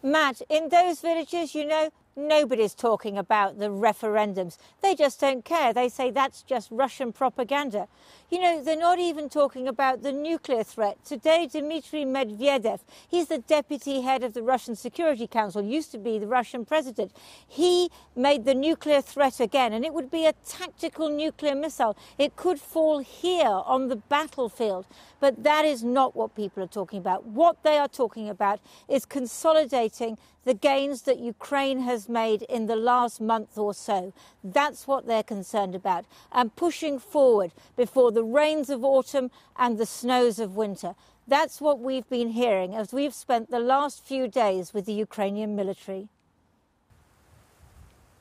Matt, in those villages, you know, nobody's talking about the referendums. They just don't care. They say that's just Russian propaganda. You know, they're not even talking about the nuclear threat. Today, Dmitry Medvedev, he's the deputy head of the Russian Security Council, used to be the Russian president. He made the nuclear threat again, and it would be a tactical nuclear missile. It could fall here on the battlefield. But that is not what people are talking about. What they are talking about is consolidating the gains that Ukraine has made in the last month or so. That's what they're concerned about, and pushing forward before the rains of autumn and the snows of winter. That's what we've been hearing as we've spent the last few days with the Ukrainian military.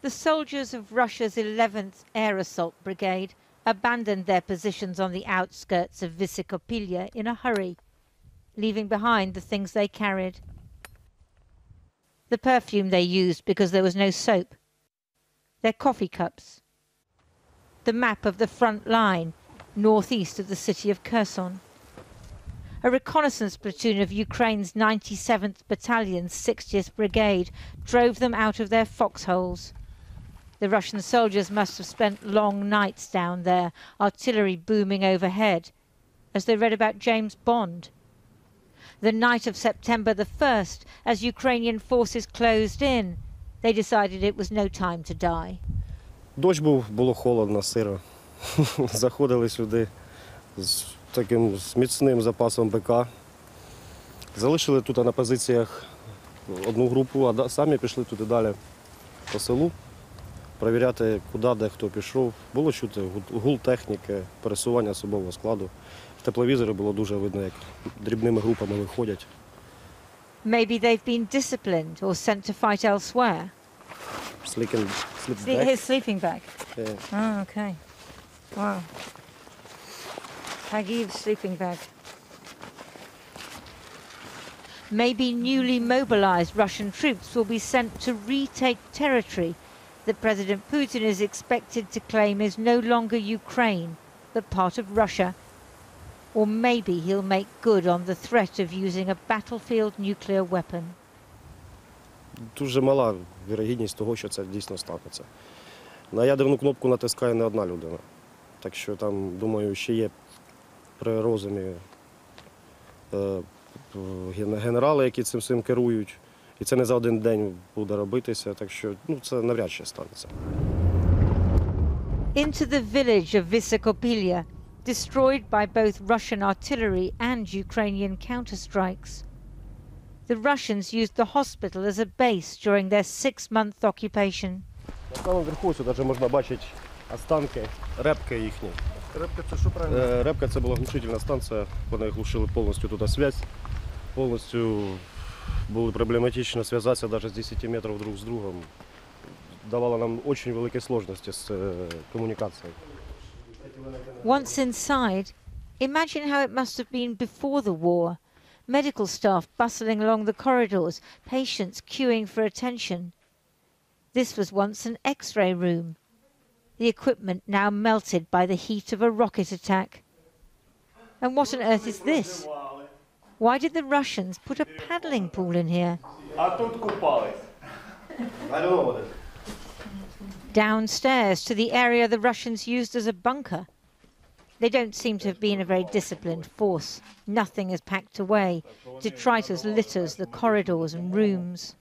The soldiers of Russia's 11th Air Assault Brigade abandoned their positions on the outskirts of Vysokopillia in a hurry, leaving behind the things they carried. The perfume they used because there was no soap, their coffee cups, the map of the front line northeast of the city of Kherson. A reconnaissance platoon of Ukraine's 97th Battalion's 60th Brigade drove them out of their foxholes. The Russian soldiers must have spent long nights down there, artillery booming overhead, as they read about James Bond. The night of September the 1st, as Ukrainian forces closed in, they decided it was no time to die. Дощ був, було холодно, сиро. Заходили сюди з таким міцним запасом БК. Залишили тут на позиціях одну групу, а самі пішли туди далі по селу. Перевіряти, куди, де хто пішов. Було чути гул техніки, пересування особового складу. В тепловізорі було дуже видно, як дрібними групами виходять. Maybe they've been disciplined or sent to fight elsewhere. His sleeping bag? Yeah. Oh, okay. Wow. Kyiv sleeping bag. Maybe newly mobilized Russian troops will be sent to retake territory that President Putin is expected to claim is no longer Ukraine, but part of Russia. Or maybe he'll make good on the threat of using a battlefield nuclear weapon. Дуже мала вірогідність того, що це дійсно станеться. На ядерну кнопку натискає не одна людина. Так що там, думаю, ще є при розумі генерали, які цим керують. І це не за один день буде робитися, так що це навряд чи станеться. Into the village of Vysokopillia, destroyed by both Russian artillery and Ukrainian counterstrikes. The Russians used the hospital as a base during their 6-month occupation. На самому верху сюди можна бачити останки репки їхні. Репка – це що правильно? Репка – це була глушительна станція, вони глушили повністю туди зв'язь, повністю було проблематично зв'язатися навіть з 10 метрів друг з другом. Давало нам дуже великі складності з комунікацією. Once inside, imagine how it must have been before the war. Medical staff bustling along the corridors, patients queuing for attention. This was once an X-ray room. The equipment now melted by the heat of a rocket attack. And what on earth is this? Why did the Russians put a paddling pool in here? I don't know what it is. Downstairs to the area the Russians used as a bunker. They don't seem to have been a very disciplined force. Nothing is packed away. Detritus litters the corridors and rooms.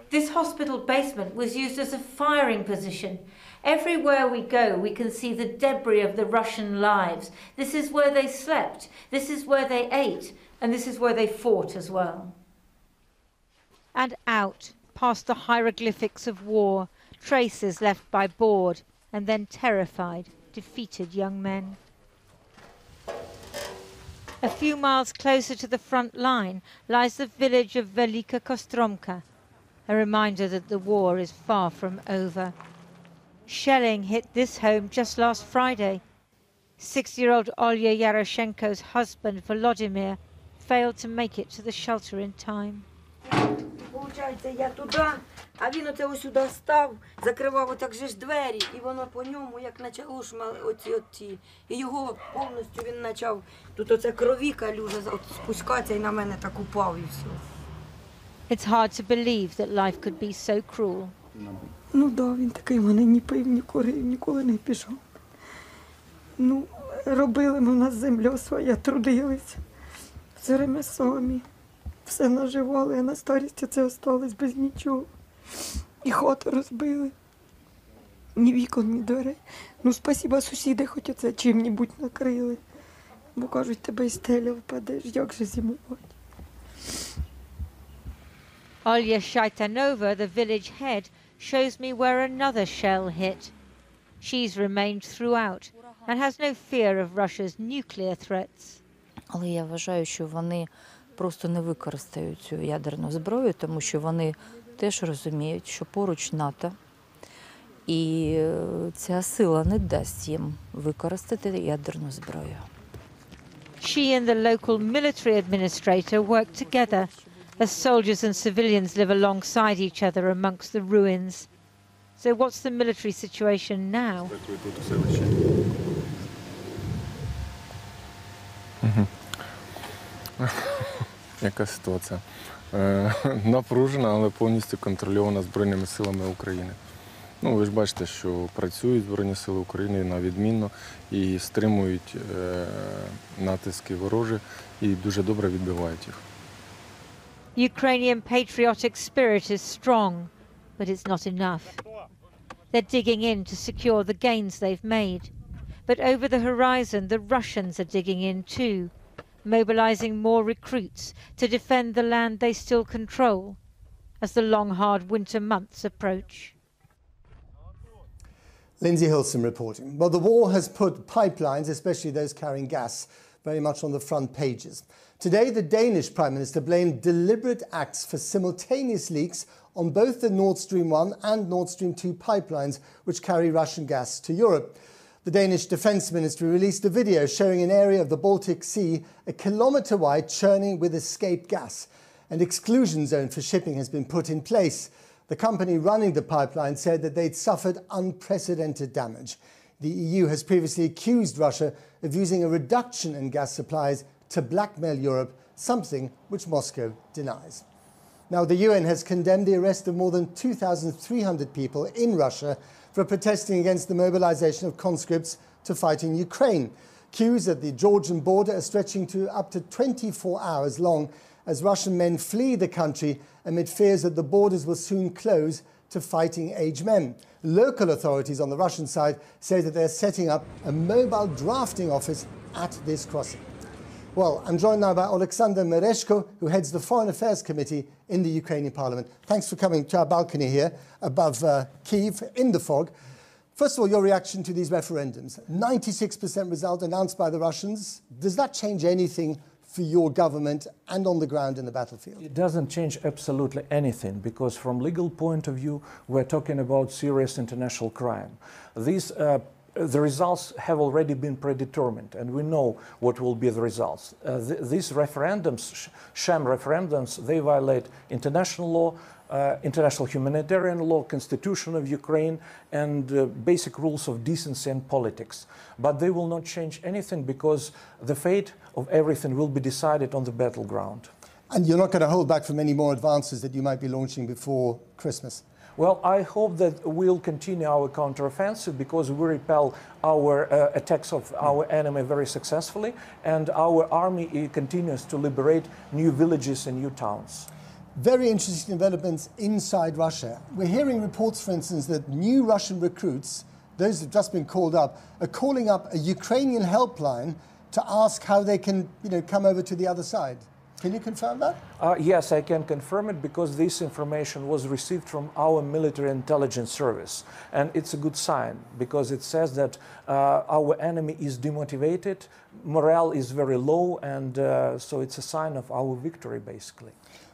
This hospital basement was used as a firing position. Everywhere we go, we can see the debris of the Russian lives. This is where they slept, this is where they ate, and this is where they fought as well. And out, past the hieroglyphics of war, traces left by bored and then terrified, defeated young men. A few miles closer to the front line lies the village of Velyka Kostromka, a reminder that the war is far from over. Shelling hit this home just last Friday. 6-year-old Olya Yaroshenko's husband, Volodymyr, failed to make it to the shelter in time. Получається, я туди, а він оце ось сюди став, закривав отак же ж двері, і воно по ньому, як почало оці. І його повністю він почав, тут оце крові калюжа, спускатися і на мене так упав і все. It's hard to believe that life could be so cruel. Ну да, він такий в мене ні пив, ні курив, ніколи не пішов. Ну, робили ми, у нас земля своя, трудились. Все ремесло, все наживали, а на старості це осталось без нічого. І хату розбили. Ні вікон, ні дверей. Ну, спасіба, сусіди хоч оце чим-небудь накрили. Бо кажуть, тебе і стеля впадеш, як же зимувати. Olya Shaitanova, the village head, shows me where another shell hit. She's remained throughout and has no fear of Russia's nuclear threats. Але я вважаю, що вони просто не використають цю ядерну зброю, тому що вони теж розуміють, що поруч НАТО, і ця сила не дасть їм використати ядерну зброю. She and the local military administrator work together as soldiers and civilians live alongside each other amongst the ruins. So what's the military situation now? Яка ситуація? Напружена, але повністю контрольована Збройними силами України. Ну, ви ж бачите, що працюють Збройні сили України на відмінно і стримують натиски ворожі і дуже добре відбивають їх. Ukrainian patriotic spirit is strong, but it's not enough. They're digging in to secure the gains they've made. But over the horizon, the Russians are digging in too, mobilizing more recruits to defend the land they still control as the long, hard winter months approach. Lindsay Hilson reporting. Well, the war has put pipelines, especially those carrying gas, very much on the front pages. Today, the Danish Prime Minister blamed deliberate acts for simultaneous leaks on both the Nord Stream 1 and Nord Stream 2 pipelines, which carry Russian gas to Europe. The Danish Defence Ministry released a video showing an area of the Baltic Sea a kilometre wide churning with escaped gas. An exclusion zone for shipping has been put in place. The company running the pipeline said that they'd suffered unprecedented damage. The EU has previously accused Russia of using a reduction in gas supplies to blackmail Europe, something which Moscow denies. Now, the UN has condemned the arrest of more than 2,300 people in Russia for protesting against the mobilization of conscripts to fight in Ukraine. Queues at the Georgian border are stretching to up to 24 hours long as Russian men flee the country amid fears that the borders will soon close to fighting age men. Local authorities on the Russian side say that they're setting up a mobile drafting office at this crossing. Well, I'm joined now by Alexander Mereshko, who heads the Foreign Affairs Committee in the Ukrainian Parliament. Thanks for coming to our balcony here above Kyiv in the fog. First of all, your reaction to these referendums. 96% result announced by the Russians. Does that change anything for your government and on the ground in the battlefield? It doesn't change absolutely anything, because from legal point of view, we're talking about serious international crime. The results have already been predetermined, and we know what will be the results. These referendums, sham referendums, they violate international law, international humanitarian law, constitution of Ukraine, and basic rules of decency and politics. But they will not change anything, because the fate of everything will be decided on the battleground. And you're not going to hold back from any more advances that you might be launching before Christmas? Well, I hope that we'll continue our counteroffensive, because we repel our attacks of our enemy very successfully, and our army continues to liberate new villages and new towns. Very interesting developments inside Russia. We're hearing reports, for instance, that new Russian recruits, those who've just been called up, are calling up a Ukrainian helpline to ask how they can, come over to the other side. Can you confirm that? Yes, I can confirm it, because this information was received from our military intelligence service. And it's a good sign, because it says that our enemy is demotivated, morale is very low, and so it's a sign of our victory, basically.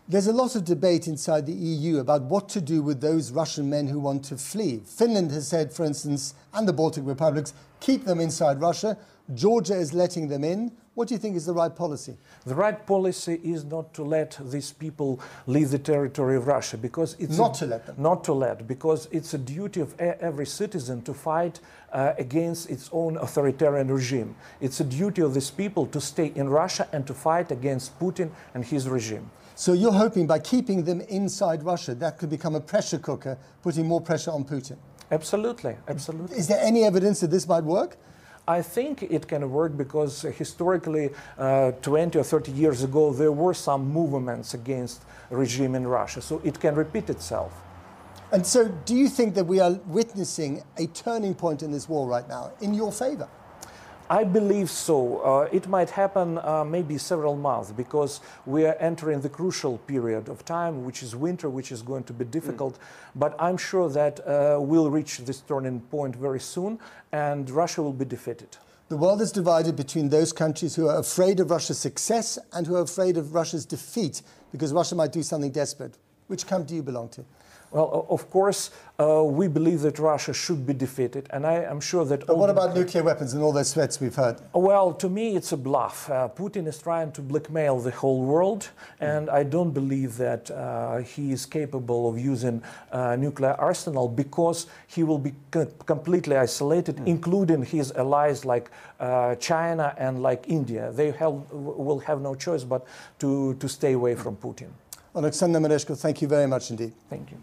There's a lot of debate inside the EU about what to do with those Russian men who want to flee. Finland has said, for instance, and the Baltic republics, keep them inside Russia. Georgia is letting them in. What do you think is the right policy? The right policy is not to let these people leave the territory of Russia, because it's not to let them. Not to let, because it's a duty of every citizen to fight against its own authoritarian regime. It's a duty of these people to stay in Russia and to fight against Putin and his regime. So you're hoping by keeping them inside Russia, that could become a pressure cooker, putting more pressure on Putin? Absolutely, absolutely. Is there any evidence that this might work? I think it can work because historically, 20 or 30 years ago, there were some movements against regime in Russia, so it can repeat itself. And so do you think that we are witnessing a turning point in this war right now in your favor? I believe so. It might happen maybe several months because we are entering the crucial period of time, which is winter, which is going to be difficult. But I'm sure that we'll reach this turning point very soon and Russia will be defeated. The world is divided between those countries who are afraid of Russia's success and who are afraid of Russia's defeat because Russia might do something desperate. Which camp do you belong to? Well, of course, we believe that Russia should be defeated, and I am sure that... But what about nuclear weapons and all those threats we've heard? Well, to me, it's a bluff. Putin is trying to blackmail the whole world, and I don't believe that he is capable of using nuclear arsenal because he will be completely isolated, including his allies like China and like India. They will have no choice but to stay away from Putin. Alexander Mereshko, thank you very much indeed. Thank you.